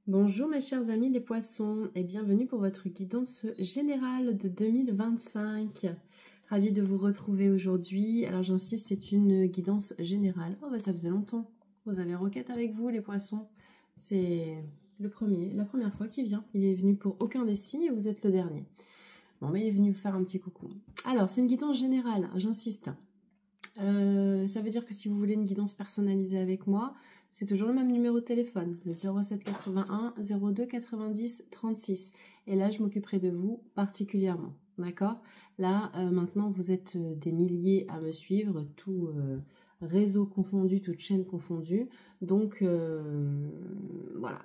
Bonjour mes chers amis les poissons et bienvenue pour votre guidance générale de 2025. Ravie de vous retrouver aujourd'hui. Alors j'insiste, c'est une guidance générale. Oh bah ça faisait longtemps. Vous avez Roquette avec vous les poissons. C'est la première fois qu'il vient. Il est venu pour aucun des signes et vous êtes le dernier. Bon mais il est venu vous faire un petit coucou. Alors c'est une guidance générale, j'insiste. Ça veut dire que si vous voulez une guidance personnalisée avec moi, c'est toujours le même numéro de téléphone, le 07 81 02 90 36. Et là, je m'occuperai de vous particulièrement, d'accord? Là, maintenant, vous êtes des milliers à me suivre, tout réseau confondu, toute chaîne confondue. Donc, voilà,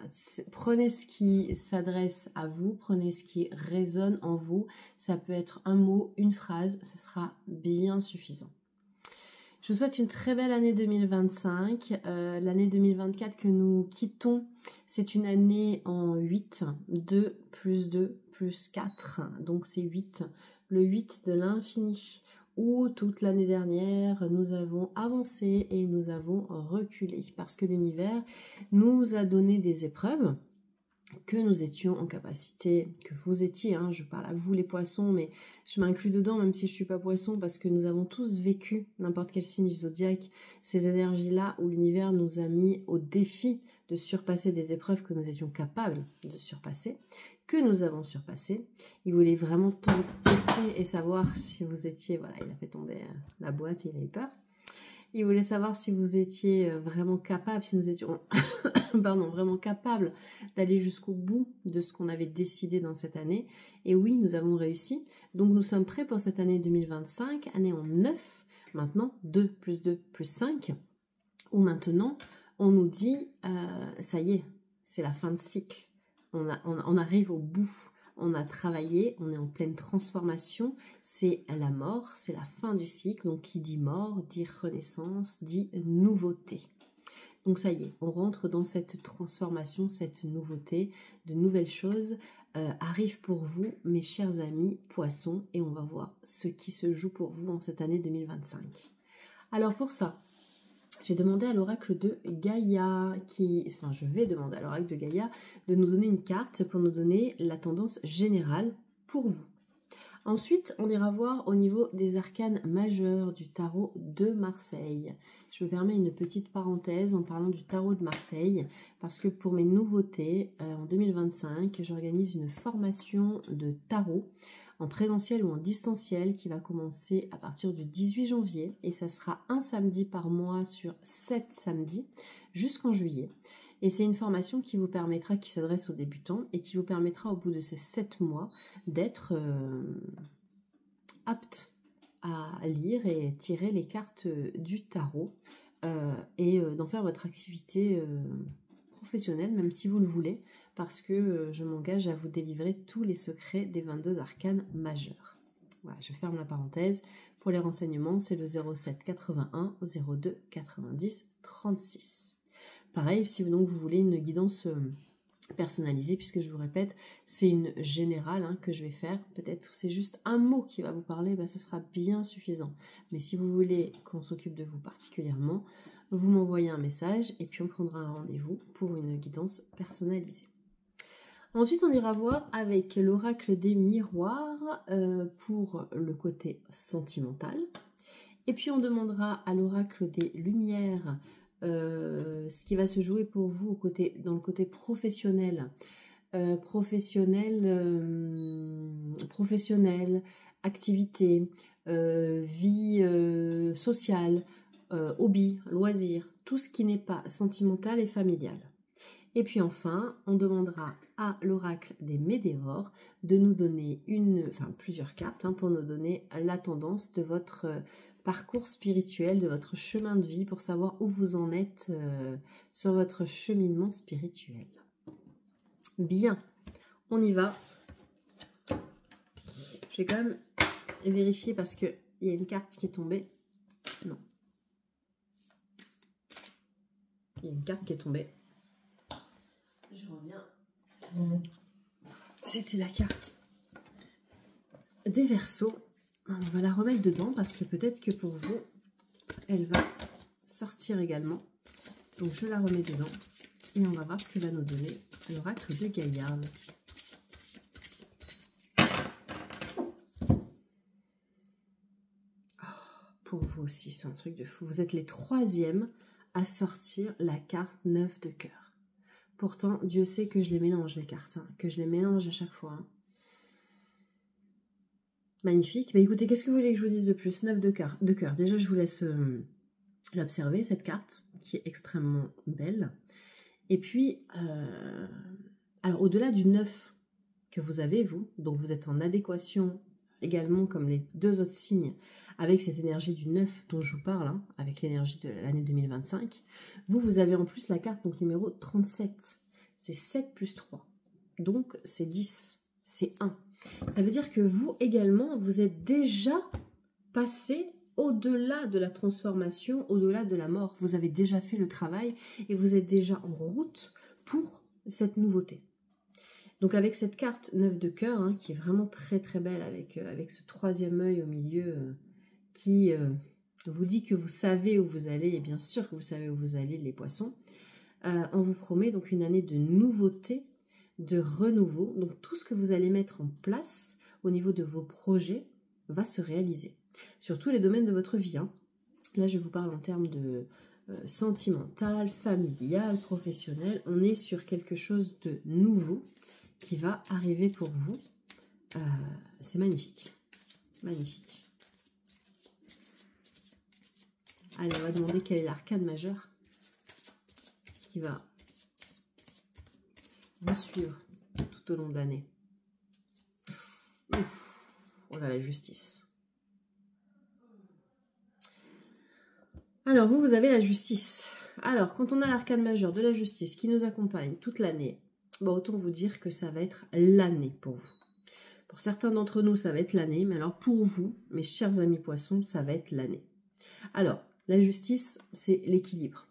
prenez ce qui s'adresse à vous, prenez ce qui résonne en vous. Ça peut être un mot, une phrase, ça sera bien suffisant. Je vous souhaite une très belle année 2025. L'année 2024 que nous quittons, c'est une année en 8. 2 plus 2 plus 4. Donc c'est 8. Le 8 de l'infini. Où toute l'année dernière, nous avons avancé et nous avons reculé. Parce que l'univers nous a donné des épreuves que nous étions en capacité, que vous étiez, hein, je parle à vous les poissons, mais je m'inclus dedans même si je ne suis pas poisson, parce que nous avons tous vécu, n'importe quel signe du zodiaque, ces énergies-là où l'univers nous a mis au défi de surpasser des épreuves que nous étions capables de surpasser, que nous avons surpassé. Il voulait vraiment tester et savoir si vous étiez, voilà, il a fait tomber la boîte et il a eu peur. Il voulait savoir si vous étiez vraiment capable, si nous étions pardon, vraiment capables d'aller jusqu'au bout de ce qu'on avait décidé dans cette année. Et oui, nous avons réussi. Donc nous sommes prêts pour cette année 2025, année en 9, maintenant 2 plus 2 plus 5, où maintenant on nous dit, ça y est, c'est la fin de cycle. On arrive au bout. On a travaillé, on est en pleine transformation, c'est la mort, c'est la fin du cycle, donc qui dit mort, dit renaissance, dit nouveauté. Donc ça y est, on rentre dans cette transformation, cette nouveauté, de nouvelles choses arrivent pour vous, mes chers amis poissons, et on va voir ce qui se joue pour vous en cette année 2025. Alors pour ça, j'ai demandé à l'oracle de Gaïa, je vais demander à l'oracle de Gaïa de nous donner une carte pour nous donner la tendance générale pour vous. Ensuite, on ira voir au niveau des arcanes majeurs du tarot de Marseille. Je me permets une petite parenthèse en parlant du tarot de Marseille, parce que pour mes nouveautés, en 2025, j'organise une formation de tarot en présentiel ou en distanciel qui va commencer à partir du 18 janvier et ça sera un samedi par mois sur 7 samedis jusqu'en juillet. Et c'est une formation qui vous permettra, qui s'adresse aux débutants et qui vous permettra au bout de ces 7 mois d'être apte à lire et tirer les cartes du tarot et d'en faire votre activité professionnelle, même si vous le voulez, parce que je m'engage à vous délivrer tous les secrets des 22 arcanes majeurs. Voilà, je ferme la parenthèse. Pour les renseignements, c'est le 07 81 02 90 36. Pareil, si donc vous voulez une guidance personnalisée, puisque je vous répète, c'est une générale hein, que je vais faire. Peut-être c'est juste un mot qui va vous parler, ben, ce sera bien suffisant. Mais si vous voulez qu'on s'occupe de vous particulièrement, vous m'envoyez un message et puis on prendra un rendez-vous pour une guidance personnalisée. Ensuite, on ira voir avec l'oracle des miroirs pour le côté sentimental. Et puis, on demandera à l'oracle des lumières ce qui va se jouer pour vous dans le côté professionnel. Professionnel, activité, vie sociale, hobby, loisirs, tout ce qui n'est pas sentimental et familial. Et puis enfin, on demandera à l'oracle des météores de nous donner plusieurs cartes hein, pour nous donner la tendance de votre parcours spirituel, de votre chemin de vie pour savoir où vous en êtes sur votre cheminement spirituel. Bien, on y va. Je vais quand même vérifier parce qu'il y a une carte qui est tombée. Non. Il y a une carte qui est tombée. Je reviens. C'était la carte des Verseaux. On va la remettre dedans parce que peut-être que pour vous, elle va sortir également. Donc je la remets dedans et on va voir ce que va nous donner L'oracle de Gaillarde. Pour vous aussi, c'est un truc de fou. Vous êtes les 3e à sortir la carte 9 de cœur. Pourtant, Dieu sait que je les mélange, les cartes. Hein, que je les mélange à chaque fois. Hein. Magnifique. Bah, écoutez, qu'est-ce que vous voulez que je vous dise de plus? 9 de cœur. Déjà, je vous laisse l'observer, cette carte, qui est extrêmement belle. Et puis, alors au-delà du 9 que vous avez, vous, donc vous êtes en adéquation également comme les 2 autres signes avec cette énergie du 9 dont je vous parle, hein, avec l'énergie de l'année 2025, vous avez en plus la carte donc numéro 37. C'est 7 plus 3. Donc c'est 10, c'est 1. Ça veut dire que vous également, vous êtes déjà passé au-delà de la transformation, au-delà de la mort. Vous avez déjà fait le travail et vous êtes déjà en route pour cette nouveauté. Donc avec cette carte 9 de cœur, hein, qui est vraiment très très belle, avec ce 3e œil au milieu qui vous dit que vous savez où vous allez, et bien sûr que vous savez où vous allez les poissons, on vous promet donc une année de nouveauté, de renouveau. Donc tout ce que vous allez mettre en place au niveau de vos projets va se réaliser. Sur tous les domaines de votre vie. Hein. Là je vous parle en termes de sentimental, familial, professionnel. On est sur quelque chose de nouveau qui va arriver pour vous. C'est magnifique. Magnifique. Allez, on va demander quel est l'arcane majeur qui va vous suivre tout au long de l'année. On a la justice. Alors, vous avez la justice. Alors, quand on a l'arcane majeur de la justice qui nous accompagne toute l'année, bon, autant vous dire que ça va être l'année pour vous. Pour certains d'entre nous, ça va être l'année, mais alors pour vous, mes chers amis poissons, ça va être l'année. Alors, la justice, c'est l'équilibre.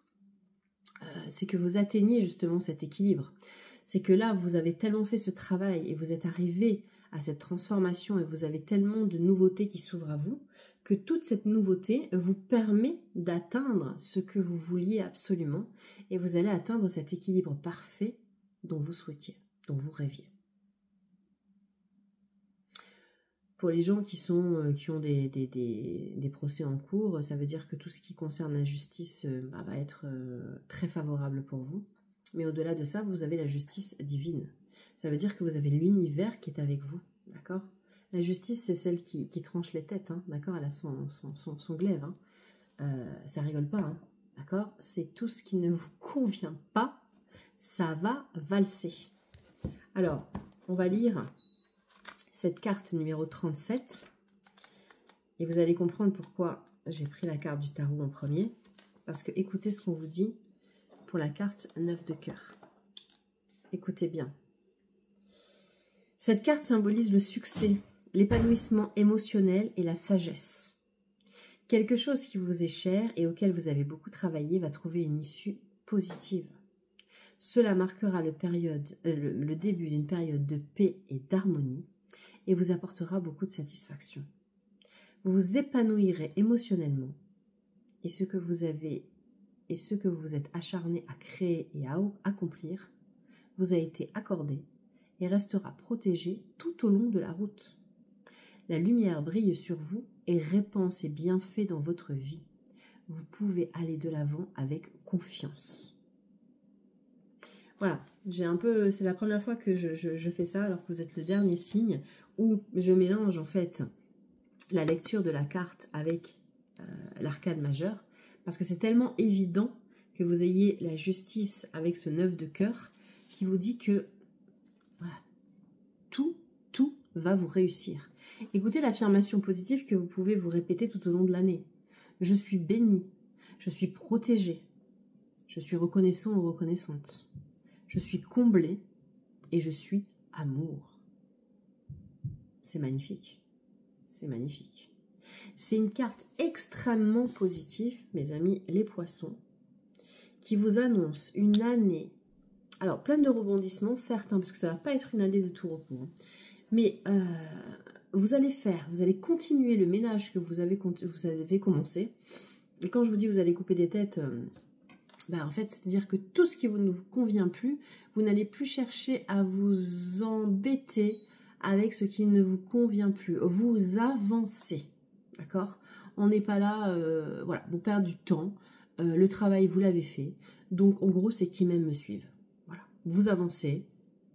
C'est que vous atteignez justement cet équilibre. C'est que là, vous avez tellement fait ce travail et vous êtes arrivé à cette transformation et vous avez tellement de nouveautés qui s'ouvrent à vous, que toute cette nouveauté vous permet d'atteindre ce que vous vouliez absolument et vous allez atteindre cet équilibre parfait dont vous souhaitiez, dont vous rêviez. Pour les gens qui ont des procès en cours, ça veut dire que tout ce qui concerne la justice va être très favorable pour vous. Mais au-delà de ça, vous avez la justice divine. Ça veut dire que vous avez l'univers qui est avec vous, d'accord? La justice, c'est celle qui tranche les têtes, hein, d'accord? Elle a son glaive, hein. Ça rigole pas, hein, d'accord? C'est tout ce qui ne vous convient pas, ça va valser. Alors, on va lire cette carte numéro 37 et vous allez comprendre pourquoi j'ai pris la carte du tarot en premier, parce que écoutez ce qu'on vous dit pour la carte 9 de cœur. Écoutez bien. Cette carte symbolise le succès, l'épanouissement émotionnel et la sagesse. Quelque chose qui vous est cher et auquel vous avez beaucoup travaillé va trouver une issue positive. Cela marquera le début d'une période de paix et d'harmonie et vous apportera beaucoup de satisfaction. Vous vous épanouirez émotionnellement et ce que vous vous êtes acharné à créer et à accomplir vous a été accordé et restera protégé tout au long de la route. La lumière brille sur vous et répand ses bienfaits dans votre vie. Vous pouvez aller de l'avant avec confiance. Voilà, c'est la première fois que je fais ça alors que vous êtes le dernier signe où je mélange en fait la lecture de la carte avec l'arcane majeur parce que c'est tellement évident que vous ayez la justice avec ce 9 de cœur qui vous dit que voilà, tout va vous réussir. Écoutez l'affirmation positive que vous pouvez vous répéter tout au long de l'année. Je suis bénie, je suis protégée, je suis reconnaissant ou reconnaissante. Je suis comblée et je suis amour. C'est magnifique. C'est magnifique. C'est une carte extrêmement positive, mes amis les poissons, qui vous annonce une année, alors pleine de rebondissements, certes, parce que ça ne va pas être une année de tout repos, hein, mais vous allez continuer le ménage que vous avez commencé. Et quand je vous dis vous allez couper des têtes, Ben, en fait, c'est-à-dire que tout ce qui ne vous convient plus, vous n'allez plus chercher à vous embêter avec ce qui ne vous convient plus. Vous avancez, d'accord? On n'est pas là, voilà, pour perdre du temps. Le travail, vous l'avez fait. Donc, en gros, c'est qui m'aime me suivent. Voilà, vous avancez.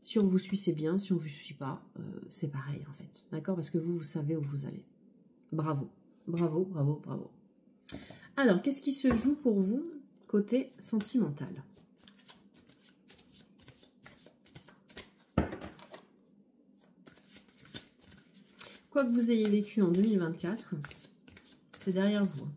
Si on vous suit, c'est bien. Si on ne vous suit pas, c'est pareil, en fait. D'accord? Parce que vous savez où vous allez. Bravo. Bravo, bravo, bravo. Alors, qu'est-ce qui se joue pour vous côté sentimental? Quoi que vous ayez vécu en 2024, c'est derrière vous.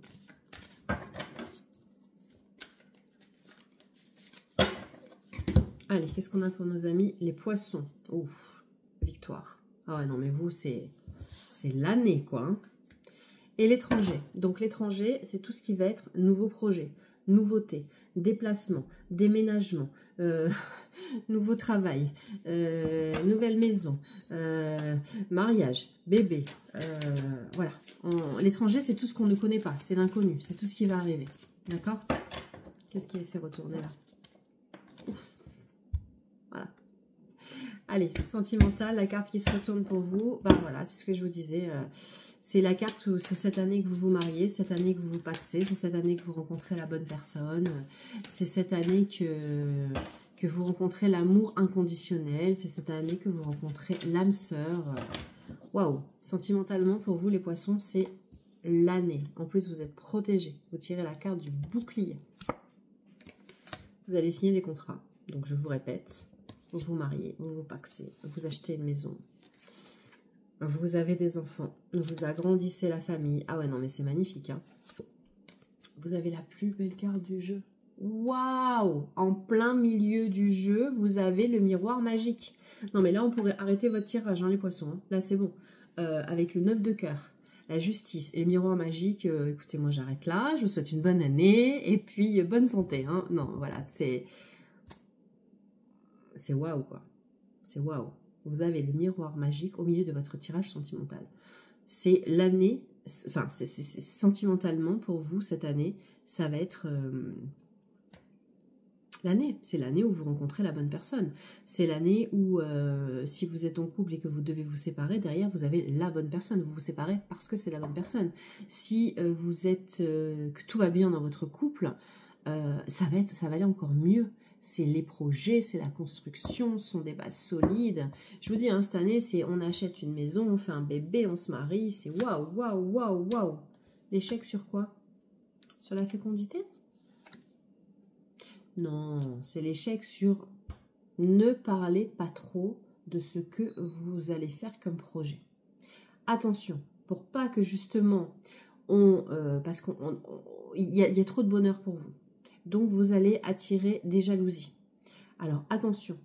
Allez, qu'est-ce qu'on a pour nos amis? Les poissons. Ouf, victoire. Ah ouais, non, mais vous, c'est l'année, quoi. Hein. Et l'étranger. Donc l'étranger, c'est tout ce qui va être nouveau projet, nouveauté, déplacement, déménagement, nouveau travail, nouvelle maison, mariage, bébé. Voilà. L'étranger, c'est tout ce qu'on ne connaît pas. C'est l'inconnu. C'est tout ce qui va arriver. D'accord? Qu'est-ce qui s'est retourné là? Ouf. Voilà. Allez, sentimental, la carte qui se retourne pour vous. Ben voilà, c'est ce que je vous disais. C'est la carte où c'est cette année que vous vous mariez, cette année que vous vous paxez, c'est cette année que vous rencontrez la bonne personne, c'est cette année que vous rencontrez l'amour inconditionnel, c'est cette année que vous rencontrez l'âme sœur. Waouh! Sentimentalement, pour vous, les poissons, c'est l'année. En plus, vous êtes protégés. Vous tirez la carte du bouclier. Vous allez signer des contrats. Donc, je vous répète, vous vous mariez, vous vous paxez, vous achetez une maison. Vous avez des enfants, vous agrandissez la famille. Ah ouais, non, mais c'est magnifique. Hein. Vous avez la plus belle carte du jeu. Waouh! En plein milieu du jeu, vous avez le miroir magique. Non, mais là, on pourrait arrêter votre tirage, hein, les poissons. Hein. Là, c'est bon. Avec le 9 de cœur, la justice et le miroir magique, écoutez, moi, j'arrête là. Je vous souhaite une bonne année et puis bonne santé. Hein. Non, voilà, c'est waouh, quoi. C'est waouh. Vous avez le miroir magique au milieu de votre tirage sentimental. C'est l'année, enfin, c'est sentimentalement pour vous, cette année, ça va être l'année. C'est l'année où vous rencontrez la bonne personne. C'est l'année où, si vous êtes en couple et que vous devez vous séparer, derrière, vous avez la bonne personne. Vous vous séparez parce que c'est la bonne personne. Si vous êtes, que tout va bien dans votre couple, ça va aller encore mieux. C'est les projets, c'est la construction, ce sont des bases solides. Je vous dis, hein, cette année, c'est on achète une maison, on fait un bébé, on se marie, c'est waouh, waouh, waouh, waouh. L'échec sur quoi? Sur la fécondité? Non, c'est l'échec sur ne parlez pas trop de ce que vous allez faire comme projet. Attention, pour pas que justement, parce qu'il y a trop de bonheur pour vous. Donc, vous allez attirer des jalousies. Alors, attention,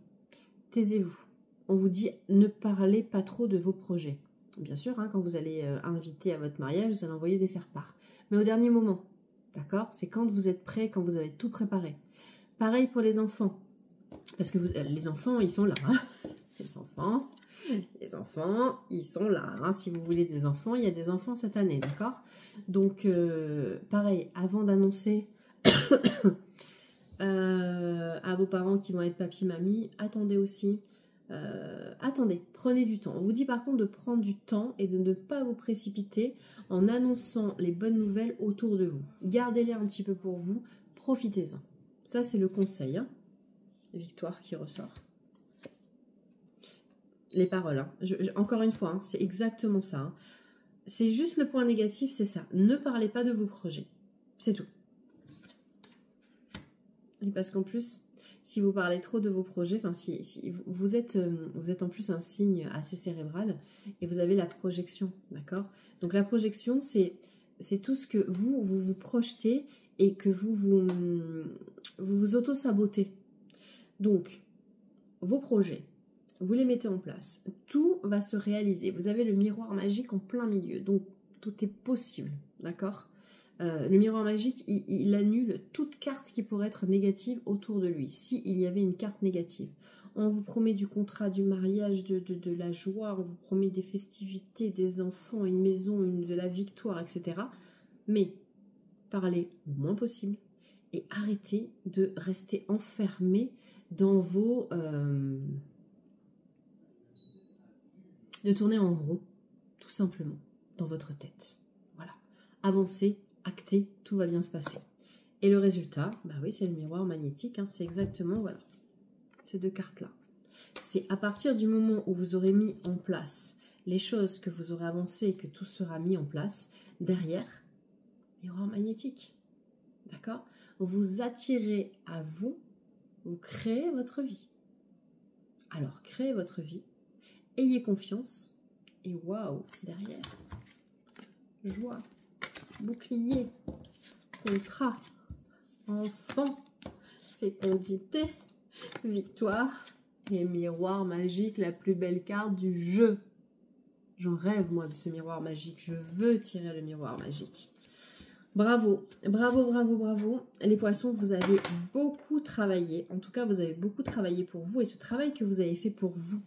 taisez-vous. On vous dit, ne parlez pas trop de vos projets. Bien sûr, hein, quand vous allez inviter à votre mariage, vous allez envoyer des faire-part. Mais au dernier moment, d'accord? C'est quand vous êtes prêt, quand vous avez tout préparé. Pareil pour les enfants. Parce que les enfants, ils sont là. Hein. Les enfants, ils sont là. Hein. Si vous voulez des enfants, il y a des enfants cette année, d'accord? Donc, pareil, avant d'annoncer... à vos parents qui vont être papy, mamie, attendez aussi. Attendez, prenez du temps. On vous dit par contre de prendre du temps et de ne pas vous précipiter en annonçant les bonnes nouvelles autour de vous. Gardez-les un petit peu pour vous, profitez-en. Ça, c'est le conseil. Hein. Victoire qui ressort. Les paroles. Hein. Encore une fois, hein, c'est exactement ça. Hein. C'est juste le point négatif, c'est ça. Ne parlez pas de vos projets. C'est tout. Et parce qu'en plus, si vous parlez trop de vos projets, enfin si vous êtes en plus un signe assez cérébral et vous avez la projection, d'accord? Donc la projection, c'est tout ce que vous projetez et que vous auto-sabotez. Donc, vos projets, vous les mettez en place. Tout va se réaliser. Vous avez le miroir magique en plein milieu. Donc, tout est possible, d'accord? Le miroir magique, il annule toute carte qui pourrait être négative autour de lui, s'il y avait une carte négative. On vous promet du contrat, du mariage, de la joie, on vous promet des festivités, des enfants, une maison, de la victoire, etc. Mais parlez le moins possible et arrêtez de rester enfermé dans vos... de tourner en rond, tout simplement, dans votre tête. Voilà. Avancez, actez, tout va bien se passer. Et le résultat, bah oui, c'est le miroir magnétique, hein, c'est exactement, voilà, ces deux cartes-là. C'est à partir du moment où vous aurez mis en place les choses que vous aurez avancées et que tout sera mis en place, derrière, miroir magnétique. D'accord? Vous attirez à vous, vous créez votre vie. Alors, créez votre vie, ayez confiance, et waouh, derrière, joie, bouclier, contrat, enfant, fécondité, victoire et miroir magique, la plus belle carte du jeu. J'en rêve, moi, de ce miroir magique. Je veux tirer le miroir magique. Bravo, bravo, bravo, bravo. Les poissons, vous avez beaucoup travaillé. En tout cas, vous avez beaucoup travaillé pour vous. Et ce travail que vous avez fait pour vous,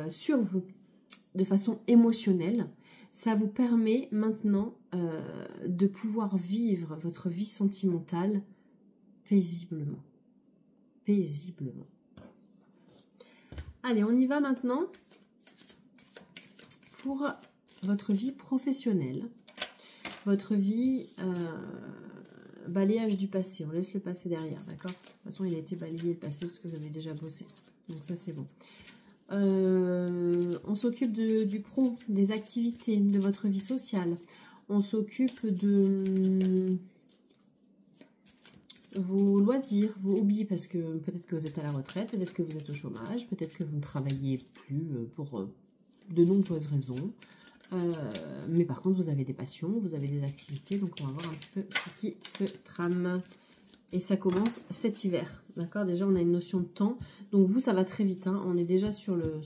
sur vous, de façon émotionnelle, ça vous permet maintenant de pouvoir vivre votre vie sentimentale paisiblement. Paisiblement. Allez, on y va maintenant pour votre vie professionnelle. Votre vie, balayage du passé. On laisse le passé derrière, d'accord? De toute façon, il a été balayé le passé parce que vous avez déjà bossé. Donc ça, c'est bon. On s'occupe du pro, des activités, de votre vie sociale. On s'occupe de vos loisirs, vos hobbies, parce que peut-être que vous êtes à la retraite, peut-être que vous êtes au chômage, peut-être que vous ne travaillez plus pour de nombreuses raisons. Mais par contre, vous avez des passions, vous avez des activités, donc on va voir un petit peu ce qui se trame. Et ça commence cet hiver, d'accord? Déjà, on a une notion de temps. Donc vous, ça va très vite, hein. On est déjà sur le...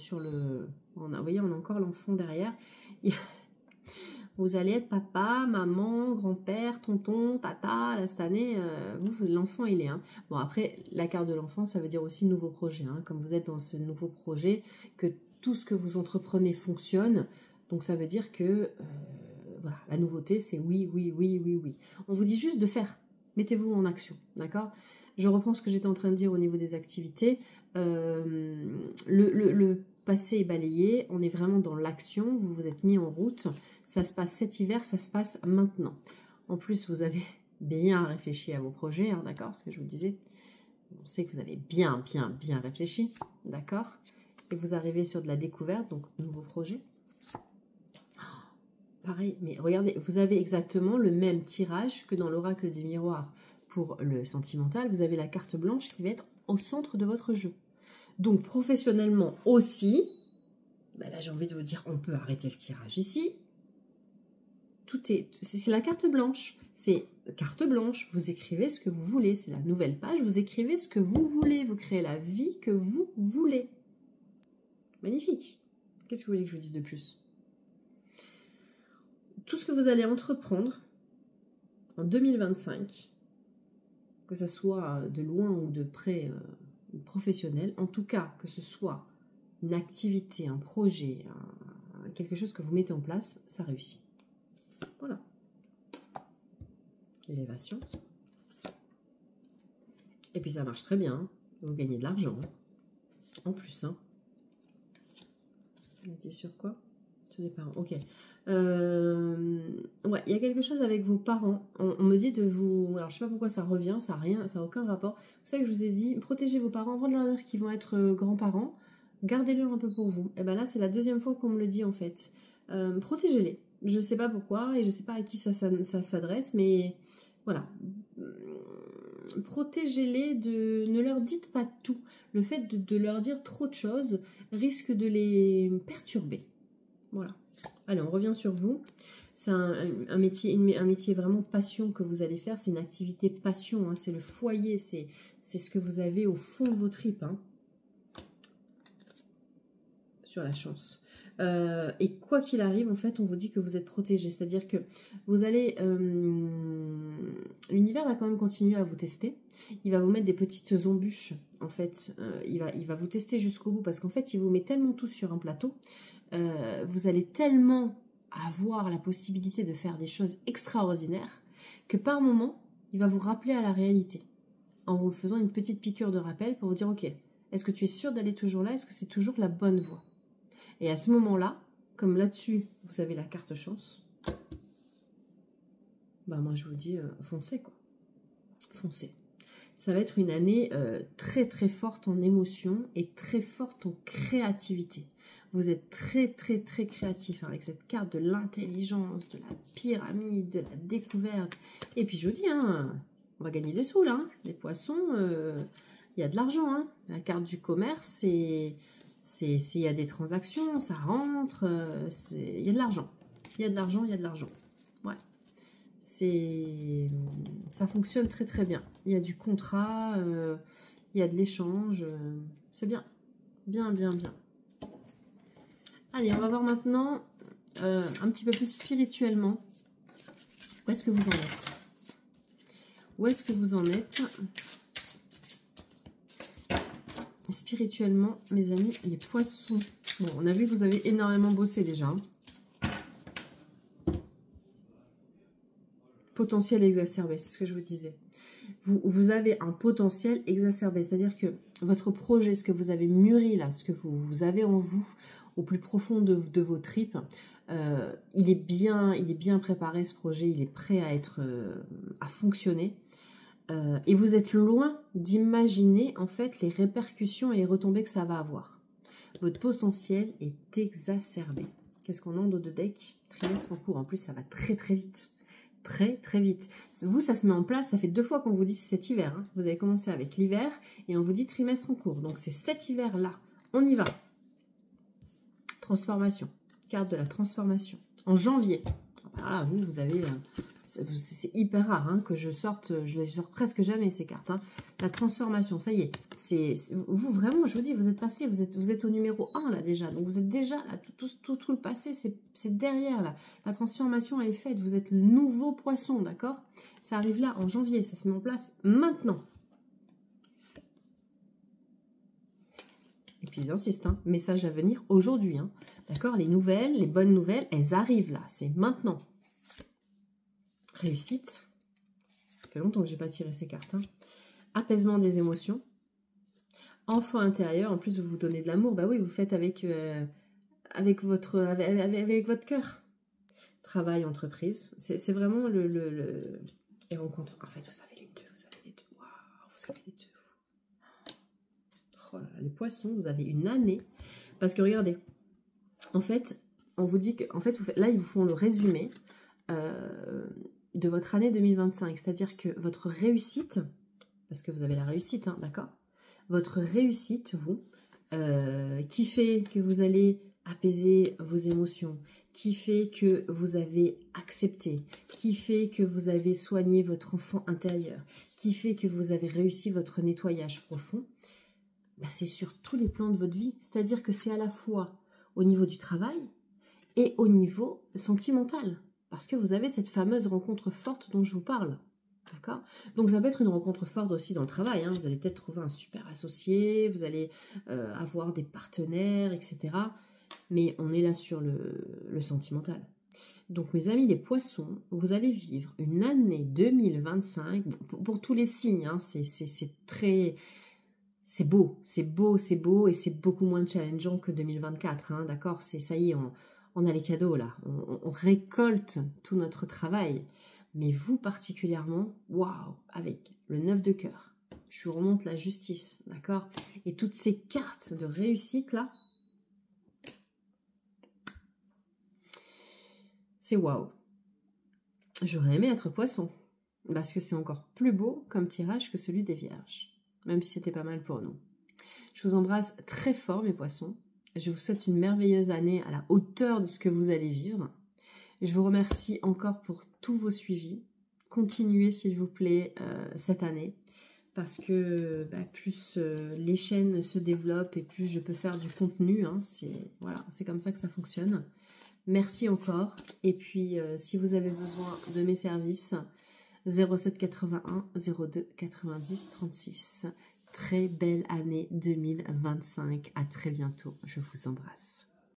vous voyez, on a encore l'enfant derrière. Vous allez être papa, maman, grand-père, tonton, tata. Là, cette année, l'enfant, il est. Hein. Bon, après, la carte de l'enfant, ça veut dire aussi nouveau projet. Hein. Comme vous êtes dans ce nouveau projet, que tout ce que vous entreprenez fonctionne. Donc, ça veut dire que, voilà, la nouveauté, c'est oui, oui, oui, oui, oui. On vous dit juste de faire. Mettez-vous en action, d'accord? Je reprends ce que j'étais en train de dire au niveau des activités. Le passé est balayé, on est vraiment dans l'action, vous vous êtes mis en route. Ça se passe cet hiver, ça se passe maintenant. En plus, vous avez bien réfléchi à vos projets, hein, d'accord? Ce que je vous disais. On sait que vous avez bien réfléchi, d'accord? Et vous arrivez sur de la découverte, donc nouveau projet. Pareil, mais regardez, vous avez exactement le même tirage que dans l'oracle des miroirs. Pour le sentimental, vous avez la carte blanche qui va être au centre de votre jeu. Donc, professionnellement aussi, ben là, j'ai envie de vous dire, on peut arrêter le tirage ici. C'est la carte blanche. C'est carte blanche, vous écrivez ce que vous voulez. C'est la nouvelle page, vous écrivez ce que vous voulez. Vous créez la vie que vous voulez. Magnifique. Qu'est-ce que vous voulez que je vous dise de plus ? Tout ce que vous allez entreprendre en 2025, que ce soit de loin ou de près professionnel, en tout cas que ce soit une activité, un projet, quelque chose que vous mettez en place, ça réussit. Voilà. L'élévation. Et puis ça marche très bien. Hein. Vous gagnez de l'argent. Hein. En plus. Hein. On était sur quoi ? Sur les parents. Ok. Ouais, il y a quelque chose avec vos parents. On me dit de vous... Alors, je sais pas pourquoi ça revient, ça n'a aucun rapport. Vous savez que je vous ai dit, protégez vos parents avant de leur dire qu'ils vont être grands-parents. Gardez-le un peu pour vous. Et ben là, c'est la deuxième fois qu'on me le dit, en fait. Protégez-les. Je sais pas pourquoi et je sais pas à qui ça s'adresse, mais voilà. Protégez-les, ne leur dites pas tout. Le fait de leur dire trop de choses risque de les perturber. Voilà. Allez, on revient sur vous. C'est un métier vraiment passion que vous allez faire. C'est une activité passion. Hein. C'est le foyer. C'est ce que vous avez au fond de vos tripes. Hein. Sur la chance. Et quoi qu'il arrive, en fait, on vous dit que vous êtes protégé. C'est-à-dire que vous allez... l'univers va quand même continuer à vous tester. Il va vous mettre des petites embûches. En fait, il va vous tester jusqu'au bout. Parce qu'en fait, il vous met tellement tout sur un plateau. Vous allez tellement avoir la possibilité de faire des choses extraordinaires que par moment, il va vous rappeler à la réalité, en vous faisant une petite piqûre de rappel pour vous dire, ok, est-ce que tu es sûr d'aller toujours là? Est-ce que c'est toujours la bonne voie? Et à ce moment-là, comme là-dessus, vous avez la carte chance, bah moi je vous dis, foncez quoi. Foncez. Ça va être une année très très forte en émotion et très forte en créativité. Vous êtes très très très créatif avec cette carte de l'intelligence, de la pyramide, de la découverte. Et puis je vous dis, hein, on va gagner des sous là. Hein. Les poissons, il y a de l'argent. Hein. La carte du commerce, il y a des transactions, ça rentre, il y a de l'argent. Il y a de l'argent, il y a de l'argent. Ouais. Ça fonctionne très très bien. Il y a du contrat, il y a de l'échange. C'est bien. Bien, bien, bien. Allez, on va voir maintenant un petit peu plus spirituellement. Où est-ce que vous en êtes? Où est-ce que vous en êtes? Spirituellement, mes amis, les poissons. Bon, on a vu que vous avez énormément bossé déjà. Hein. Potentiel exacerbé, c'est ce que je vous disais. Vous avez un potentiel exacerbé, c'est-à-dire que votre projet, ce que vous avez mûri là, ce que vous avez en vous, au plus profond de vos tripes, il est bien préparé ce projet, il est prêt à fonctionner. Et vous êtes loin d'imaginer en fait les répercussions et les retombées que ça va avoir. Votre potentiel est exacerbé. Qu'est-ce qu'on a en dos de deck? Trimestre en cours, en plus ça va très très vite. Très très vite. Vous, ça se met en place, ça fait 2 fois qu'on vous dit cet hiver. Hein. Vous avez commencé avec l'hiver et on vous dit trimestre en cours. Donc c'est cet hiver-là. On y va. Transformation. Carte de la transformation. En janvier. Voilà, vous avez... c'est hyper rare hein, que je sorte, je les sors presque jamais ces cartes. Hein. La transformation, ça y est. Vous vraiment, je vous dis, vous êtes passé, vous êtes au numéro 1 là déjà. Donc vous êtes déjà là, tout le passé, c'est derrière là. La transformation elle est faite, vous êtes le nouveau poisson, d'accord? Ça arrive là en janvier, ça se met en place maintenant. Et puis j'insiste, hein, message à venir aujourd'hui. Hein, d'accord? Les nouvelles, les bonnes nouvelles, elles arrivent là, c'est maintenant. Réussite. Ça fait longtemps que j'ai pas tiré ces cartes. Hein. Apaisement des émotions. Enfant intérieur. En plus, vous vous donnez de l'amour. Bah oui, vous faites avec votre cœur. Travail, entreprise. C'est vraiment les rencontres. En fait, vous avez les deux. Vous avez les deux. Waouh, vous avez les deux. Oh là là, les poissons, vous avez une année. Parce que regardez, en fait, on vous dit que, en fait, là, ils vous font le résumé. De votre année 2025, c'est-à-dire que votre réussite, parce que vous avez la réussite, hein, d'accord? Votre réussite, vous, qui fait que vous allez apaiser vos émotions, qui fait que vous avez accepté, qui fait que vous avez soigné votre enfant intérieur, qui fait que vous avez réussi votre nettoyage profond, bah c'est sur tous les plans de votre vie, c'est-à-dire que c'est à la fois au niveau du travail et au niveau sentimental. Parce que vous avez cette fameuse rencontre forte dont je vous parle. D'accord? Donc ça peut être une rencontre forte aussi dans le travail. Hein. Vous allez peut-être trouver un super associé, vous allez avoir des partenaires, etc. Mais on est là sur le sentimental. Donc mes amis les poissons, vous allez vivre une année 2025, pour tous les signes, hein, c'est très... C'est beau, c'est beau, c'est beau, et c'est beaucoup moins challengeant que 2024. Hein, d'accord? Ça y est, on a les cadeaux là, on récolte tout notre travail. Mais vous particulièrement, waouh, avec le 9 de cœur, je vous remonte la justice, d'accord? Et toutes ces cartes de réussite là, c'est waouh. J'aurais aimé être poisson, parce que c'est encore plus beau comme tirage que celui des vierges, même si c'était pas mal pour nous. Je vous embrasse très fort mes poissons. Je vous souhaite une merveilleuse année à la hauteur de ce que vous allez vivre. Je vous remercie encore pour tous vos suivis. Continuez s'il vous plaît cette année parce que plus les chaînes se développent et plus je peux faire du contenu. Hein, c'est comme ça que ça fonctionne. Merci encore. Et puis si vous avez besoin de mes services, 07 81 02 90 36. Très belle année 2025. À très bientôt. Je vous embrasse.